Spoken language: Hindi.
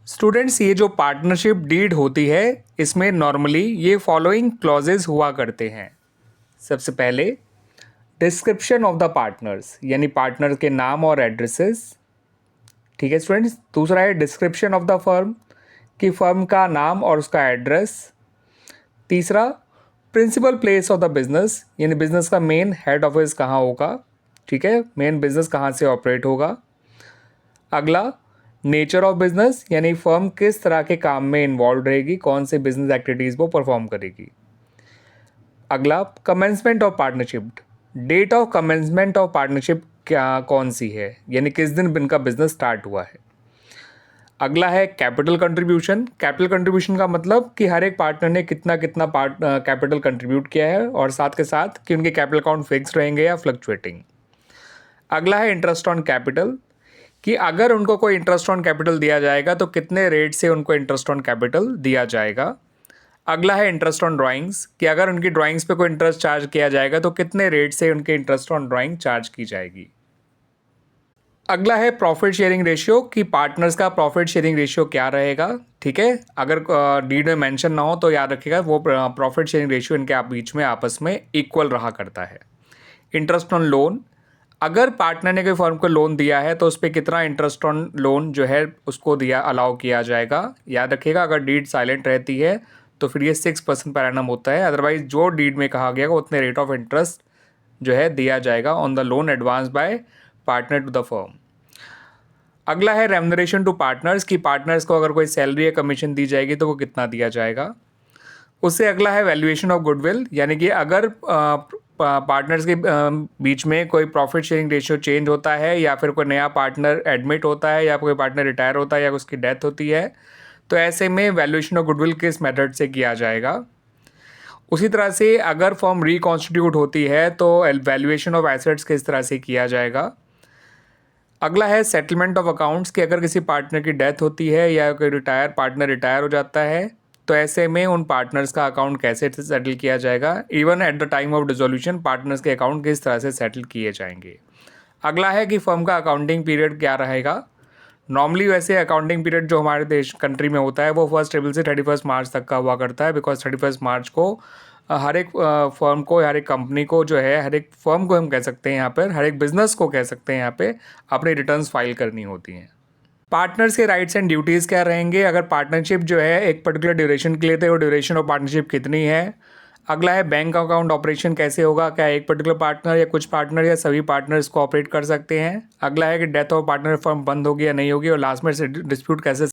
स्टूडेंट्स, ये जो पार्टनरशिप डीड होती है इसमें नॉर्मली ये फॉलोइंग क्लॉजेज हुआ करते हैं। सबसे पहले डिस्क्रिप्शन ऑफ द पार्टनर्स, यानी पार्टनर के नाम और एड्रेसेस। ठीक है स्टूडेंट्स। दूसरा है डिस्क्रिप्शन ऑफ द फर्म, कि फर्म का नाम और उसका एड्रेस। तीसरा principal place of the business, यानी बिजनेस का मेन हेड ऑफिस कहाँ होगा। ठीक है, मेन बिजनेस कहाँ से ऑपरेट होगा। अगला नेचर ऑफ बिजनेस, यानी फर्म किस तरह के काम में इन्वॉल्व रहेगी, कौन से बिजनेस एक्टिविटीज़ वो परफॉर्म करेगी। अगला commencement of partnership, date of commencement of partnership क्या कौन सी है, यानी किस दिन इनका बिजनेस स्टार्ट हुआ है। अगला है कैपिटल कंट्रीब्यूशन। कैपिटल कंट्रीब्यूशन का मतलब कि हर एक पार्टनर ने कितना कितना कैपिटल कंट्रीब्यूट किया है, और साथ के साथ कि उनके कैपिटल अकाउंट फिक्स रहेंगे या फ्लक्चुएटिंग। अगला है इंटरेस्ट ऑन कैपिटल, कि अगर उनको कोई इंटरेस्ट ऑन कैपिटल दिया जाएगा तो कितने रेट से उनको इंटरेस्ट ऑन कैपिटल दिया जाएगा। अगला है इंटरेस्ट ऑन ड्राइंग्स, कि अगर उनकी ड्राइंग्स पे कोई इंटरेस्ट चार्ज किया जाएगा तो कितने रेट से उनके इंटरेस्ट ऑन ड्राइंग चार्ज की जाएगी। अगला है प्रॉफिट शेयरिंग रेशियो, कि पार्टनर्स का प्रॉफिट शेयरिंग रेशियो क्या रहेगा। ठीक है, अगर डीड में मेंशन ना हो तो याद रखिएगा वो प्रॉफिट शेयरिंग रेशियो इनके बीच में आपस में इक्वल रहा करता है। इंटरेस्ट ऑन लोन, अगर पार्टनर ने कोई फर्म को लोन दिया है तो उस पर कितना इंटरेस्ट ऑन लोन जो है उसको दिया अलाउ किया जाएगा। याद रखिएगा अगर डीड साइलेंट रहती है तो फिर ये 6% पर एनम होता है, अदरवाइज जो डीड में कहा गया उतने रेट ऑफ इंटरेस्ट जो है दिया जाएगा on the loan advance by partner to the firm. अगला है रेम्यूनरेशन टू पार्टनर्स, की पार्टनर्स को अगर कोई सैलरी या कमीशन दी जाएगी तो वो कितना दिया जाएगा। उससे अगला है वैल्यूएशन ऑफ गुडविल, यानी कि अगर पार्टनर्स के बीच में कोई प्रॉफिट शेयरिंग रेशियो चेंज होता है या फिर कोई नया पार्टनर एडमिट होता है या कोई पार्टनर रिटायर होता है या उसकी डेथ होती है तो ऐसे में वैल्यूएशन ऑफ गुडविल किस मेथड से किया जाएगा। उसी तरह से अगर फर्म रिकॉन्स्टिट्यूट होती है तो वैल्यूएशन ऑफ एसेट्स किस तरह से किया जाएगा। अगला है सेटलमेंट ऑफ अकाउंट्स, कि अगर किसी पार्टनर की डेथ होती है या कोई पार्टनर रिटायर हो जाता है तो ऐसे में उन पार्टनर्स का अकाउंट कैसे सेटल किया जाएगा। Even at the time of dissolution partners के अकाउंट किस तरह से सेटल किए जाएंगे। अगला है कि फर्म का अकाउंटिंग पीरियड क्या रहेगा। नॉर्मली वैसे अकाउंटिंग पीरियड जो हमारे देश कंट्री में होता है वो 1 अप्रैल से 31 मार्च तक का हुआ करता है, बिकॉज 31 मार्च को हर एक फर्म को, हर एक कंपनी को जो है, हर एक फर्म को हम कह सकते हैं यहाँ पर, हर एक बिजनेस को कह सकते हैं यहाँ पे अपनी रिटर्न्स फाइल करनी होती हैं। पार्टनर्स के राइट्स एंड ड्यूटीज़ क्या रहेंगे। अगर पार्टनरशिप जो है एक पर्टिकुलर ड्यूरेशन के लिए तो वो ड्यूरेशन ऑफ पार्टनरशिप कितनी है। अगला है बैंक अकाउंट ऑपरेशन कैसे होगा, क्या एक पर्टिकुलर पार्टनर या कुछ पार्टनर या सभी पार्टनर्स को ऑपरेट कर सकते हैं। अगला है कि डेथ ऑफ पार्टनर फर्म बंद होगी या नहीं होगी, और लास्ट में डिस्प्यूट कैसे